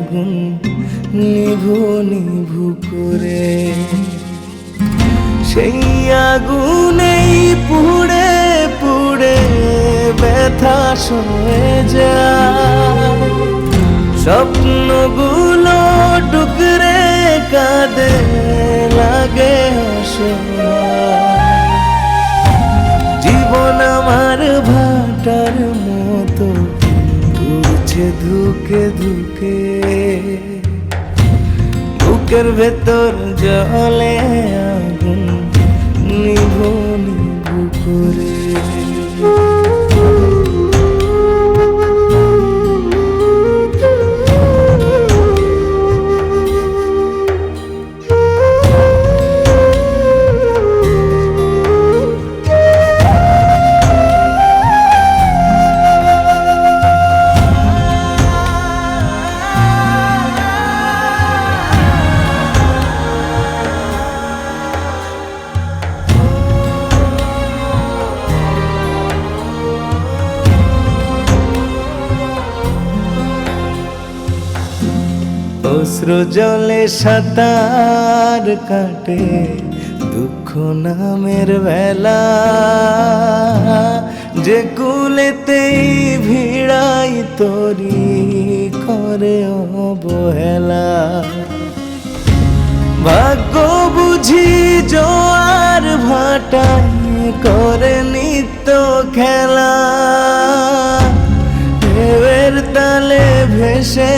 আগুন নিভু নিভু করে। সেই আগুনেই পুড়ে পুড়ে ব্যথা সয়ে যায়, স্বপ্নগুলো টুকরে কাঁদে লাগে অসহায়। জীবন আমার ভাটার মতো ঘুরছে ধুকে ধুকে, বুকের ভেতর জলে আগুন নিভু নিভু করে। অশ্রু জলে সাঁতার কাটে দুঃখ নামের বেলা, যে কুলেতেই ভিড়াই তরি করে অবহেলা। ভাগ্য বুঝি জোয়ার ভাটায় করে নিত্য খেলা, ঢেউয়ের তালে ভেসে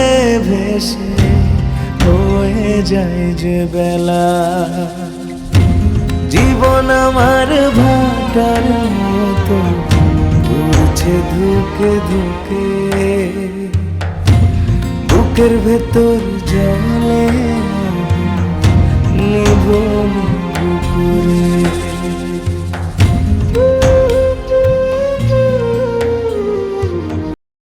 ভেসে হয়ে যায় যে বেলা। জীবন আমার ভাটার মতো ঘুরছে ধুকে ধুকে, বুকের ভেতর জলে নিভু